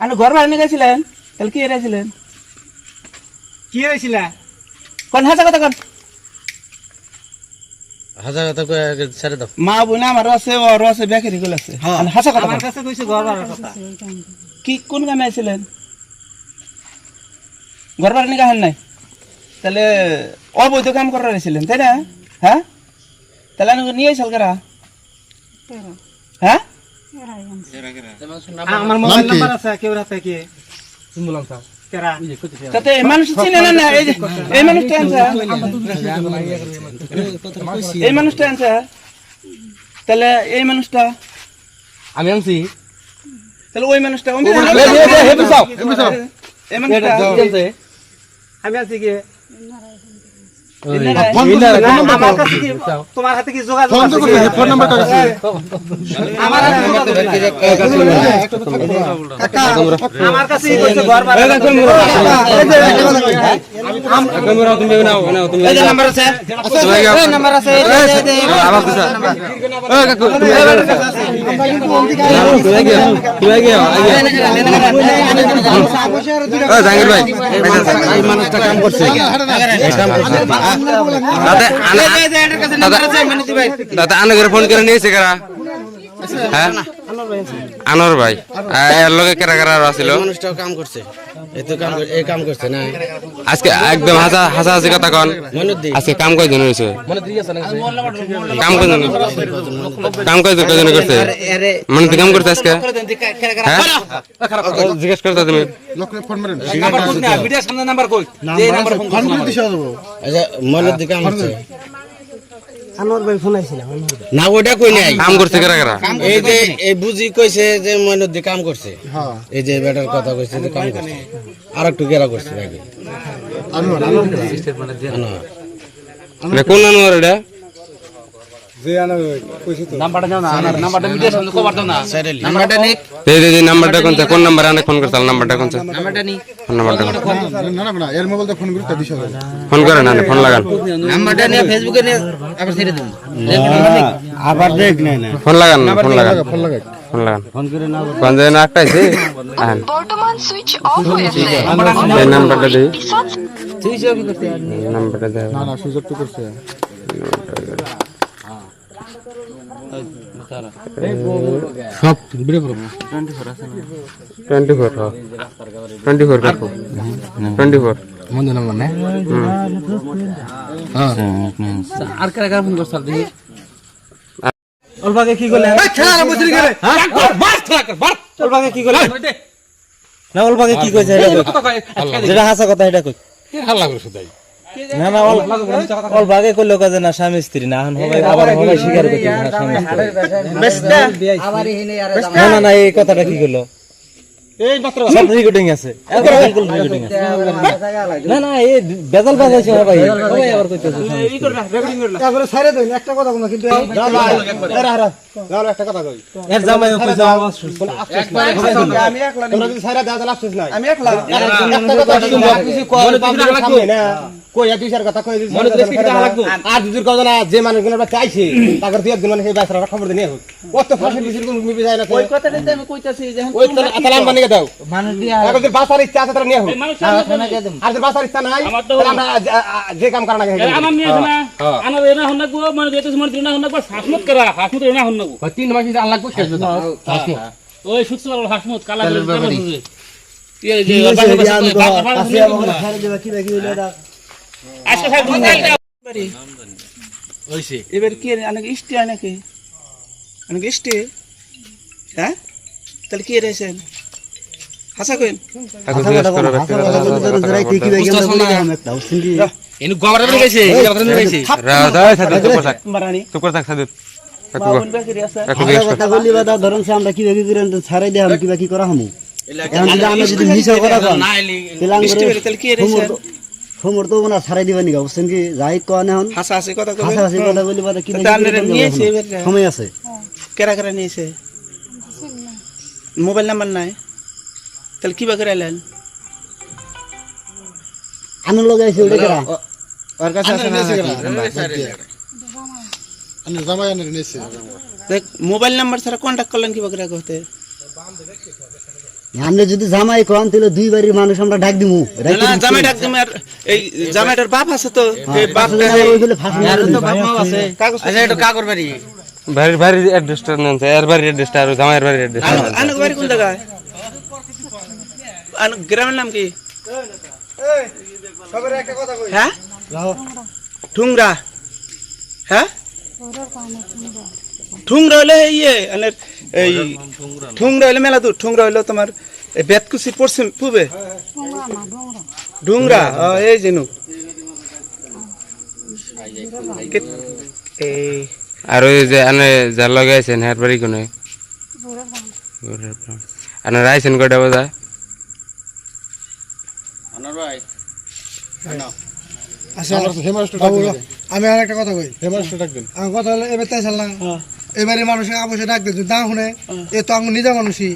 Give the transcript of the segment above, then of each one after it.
আপনি ঘর বাড়ি গেছিলেন, তাহলে কি এড়েছিলেন? কি হয়েছিল? কোন হাসা কথা কোন? হাজার কথা কয়ে ছেড়ে দাও। মা বোন আমার আছে, ওর আছে, বেকারি গুলো আছে। হাসা কথা আমার কাছে কইছে ঘর বাড়ার কথা। কি কোন কামে আছিলেন? ঘর বাড়ি গাহেন নাই, তাহলে অবৈধ কাম করার ছিলেন, তাই না? হ্যাঁ, তাহলে আমি নিয়ে আইসাল কারা? হ্যাঁ, আমার মোবাইল নাম্বার আছে, কেউ রাতে কি বললাম স্যার কেরা তাতে এই মানুষ চিনে না না? এই যে এই মানুষটা আনছে, এই মানুষটা আনছে, তাহলে এই মানুষটা আমি আনছি। তাহলে ওই মানুষটা আমি আছি কি আমার কাছে কি তোমার হাতে কি যোগাযোগ আছে? ফোন নাম্বারটা আছে আমার হাতে যোগাযোগ নাই। আমার কাছে কি কইছে ঘর বাড়ি? তুমি নাও নাও তুমি এই যে নাম্বার আছে, এই নাম্বার আছে, এই যে আমার কাছে এই কাকু তুমি জাহাঙ্গীর ভাই এই মানুষটা কাম করছে, এই কাম করছে। দাদা আনগরে ফোন করে নিয়েছে কারা? হ্যাঁ আনোয়ার ভাই এর লগে কারা কারা আছিল? মানুষটাও কাম করছে, এই তো কাম এই কাম করছে না আজকে একদম হাসাহাসি কথা কোন। আজকে কাম কয়জন হয়েছে? কাম কয়জন করছে? মানে কাম করছে আজকে? হ্যাঁ জিজ্ঞেস করতে তুমি মনের কাম করছে আনোয়ার ভাই ফোন আইছিল না? ওইটা কই নাই কাম করছে কারা কারা? এই যে এই বুঝি কইছে যে মইনুদ্দি কাম করছে, এই যে বেটার কথা কইছে যে কাম করছে। আর একটু কেরা করছে নাকি? আনোয়ার কোন আনোয়ার? এটা যে আনোয়ার কইছে তো নাম্বারটা দাও না, নাম্বারটা মিডিয়ার সামনে কভার দাও না, নাম্বারটা নে এই নাম্বারটা কোন নাম্বার আনে ফোন করতাল? নাম্বারটা কোন? নাম্বারটা নি নাম্বারটা না না এর মোবাইলটা ফোন করতে দিছ ফোন করে না, ফোন লাগান। নাম্বারটা নিয়ে ফেসবুকে নিয়ে আবার ছেড়ে দেব, আবার দেখ না না ফোন লাগান, ফোন লাগান, ফোন লাগা ফোন লাগান। কোন যে না একটাইছে আন বর্তমান সুইচ অফ হয়েছে। এই নাম্বারটা দেই, সুইচ অফ করতে নাম্বারটা দাও। না না সুযোগ তো করছে সব বিরে করব 24 কাকু 24 মন না মানে হ্যাঁ আর কারা কারা ফোন করছাল দেখি। ওলবাগে কি করলে? খেলা বসে গেলে হ্যাঁ মার থাকা মার। ওলবাগে কি করলে? না ওলবাগে কি কইছে এটা? যেটা হাসা কথা এটা কই। কি হাল্লা করছ তাই? না না ওলবাগে কইলো কাজে না স্বামী স্ত্রী না এখন হবে আবার হবে স্বীকার করতে না স্বামী স্ত্রী। বেস্তা আবার হিনে আরে না না না এই কথাটা কি কইলো? এই মাত্র সব রেকর্ডিং আছে, একবার বিলকুল রেকর্ডিং আছে। না না এই বেজাল বাজাইছে ভাই সবাই আবার কইতেছে এই করবে রেকর্ডিং করলা তারপরে ছাইরে দেন একটা কথা বলনা কিন্তু এরা হারা যাও একটা কথা কই এর জামাই কইছে আওয়াজ একবার আমি একলা তোমরা যদি ছাইরা দাও তাহলে আফসোস নাই আমি একলা একটা কথা শুনবো কিছু কল পাবলিক সামনে না কই দুই চার কথা কই মনে তো কি টাকা লাগবে আর দুই কথা না যে মানুষগুলো চাইছে তাদের দুই একদিন মানে সেই বাসরা খবর দিয়ে হোক কত ফাঁসের বিচার কোন মুভি যায় না ওই কথাটাই তো আমি কইতাছি যে ওই তালাম বানিয়ে দাও মানুষ দিয়া এখন যে বাসার ইচ্ছা আছে তারা নিয়ে হোক আর যে বাসার ইচ্ছা নাই তাহলে আমরা যে কাম করা লাগে আমার নিয়ে না আমার এনা হন লাগবো মানে যেতে সময় দিনা হন লাগবো হাসমত করা হাসমত এনা হন লাগবো 3 মাস আল্লাহ কই শেষ দাও। ওই সুস্থ হাসমত কালা করে ইয়ে যে আজকে সব বাড়ি হইছে এবার কি অনেক ইস্টি নাকি অনেক ইস্টি? হ্যাঁ তাহলে কি রেছেন হাসা কইন এনু গোবরে বলে গেছে রাদাই সাদে তো পোশাক মারানি তো পোশাক সাদে বাবুন বেকারি আছে কথা বললি বাদা ধরুন আমরা কি দেখি দিলেন ছাড়াই দে আমি কি করা হামু এখন যদি আমরা যদি মিছা করা কর ইস্টি বলে তাহলে কি রেছেন? হোমর তো না ছাড়াই দিবেন কি বুঝছেন কি যাই কোন এখন হাসা আছে কথা কই হাসা হাসি কথা বলি বাদা কি নিয়েছে এবার সময় আছে কেরা কেরা নিয়েছে? মোবাইল নাম্বার নাই, তাহলে কি বাকি রাইলেন? আনন্দ লাগাইছে ওটা কেরা ওর কাছে আছে না? আমি জামাই আনে নিছে দেখ মোবাইল নাম্বার ছাড়া কন্টাক্ট করলেন কি বাকি রাখতে? আমরা যদি জামাই কন তাহলে দুই বাড়ির মানুষ আমরা ডাক দিমু না জামাই ডাক দিম আর এই জামাইটার বাপ আছে তো এই বাপটা ওইগুলো ফাঁসি আছে কাগজ আচ্ছা এটা কাকর বাড়ি বাড়ির অ্যাড্রেসটা নেন এর বাড়ির অ্যাড্রেসটা আর জামাইয়ের বাড়ির অ্যাড্রেস আনক বাড়ি কোন জায়গায় আনক গ্রামের নাম কি হ্যাঁ ঠুংরা হ্যাঁ ঠুংরা হলে ইয়ে এই ঠুংরা হলে মেলা দূর ঠুংরা হলো তোমার বেতকুচি পশ্চিম পূবে ঢুংরা এই যেনু এই আর ওই যে আনে যার লগে আছেন হের বাড়ি কোনে আনে রাইছেন কয়টা বাজা আমি আর একটা কথা কই আমার কথা হলো এবার তাই না এবারে মানুষের আবশ্যক ডাকবেন যদি না শুনে এ তো আমার নিজের মানুষই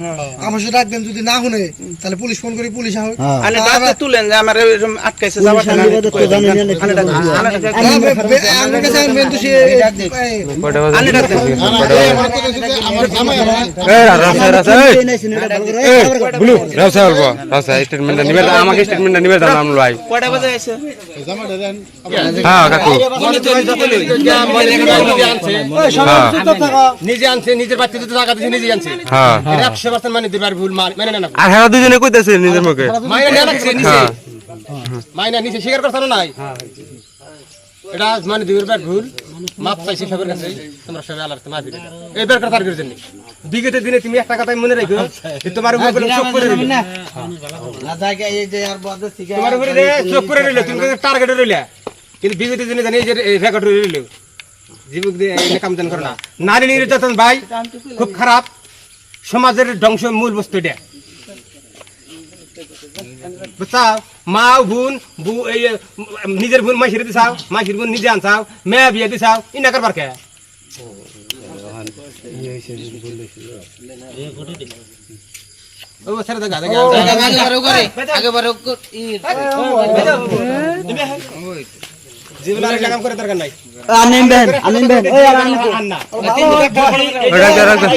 আবশ্যক ডাকবেন যদি না শুনে তাহলে পুলিশ ফোন করি পুলিশ আহ আনে ডাকতে তুলেন যে আমার এরকম আটকাইছে যাবার না আমার কাছে আনবেন তো সে কয়টা বাজা আনে ডাকতে ব্লু রাসা বলবো রাসা স্টেটমেন্টটা নিবে আমাকে স্টেটমেন্টটা নিবে দাও নাম লই কয়টা বাজে আইছে হ্যাঁ কাকু নিজে আনছে নিজের বাচ্চা দিতে টাকা দিছে নিজে আনছে হ্যাঁ এটা 100% মানে দিবার ভুল মানে না আর হেরা দুজনে কইতাছে নিজের মুখে মাইনা না লাগছে নিচে হ্যাঁ মাইনা নিচে স্বীকার করছ না নাই এটা মানে দিবার ভুল মাপ চাইছি সবার কাছে তোমরা সবাই আলাদা মাফি দিও এইবার কথা করার জন্য বিগত দিনে তুমি একটা কথাই মনে রাখো যে তোমার উপরে চোখ করে দিল না জায়গা এই যে আর বড় থেকে তোমার উপরে চোখ করে রইল তুমি টার্গেটে রইলা কিন্তু বিগত দিনে জানি যে রেকর্ড রইল জীবক দিয়ে কাম জান করো না নারী নির্যাতন ভাই খুব খারাপ সমাজের ধ্বংস মূল বস্তু এটা বুঝছাও মা বোন এই নিজের বোন মাইসিরে দিছাও মাইসির বোন নিজে আনছাও মেয়ে বিয়ে দিছাও ইনা করবার কে ও স্যার দেখা দেখা জীবন আর কাম করে দরকার নাই আনেন বেন ওই আর আনেন আন্না রাখা রাখা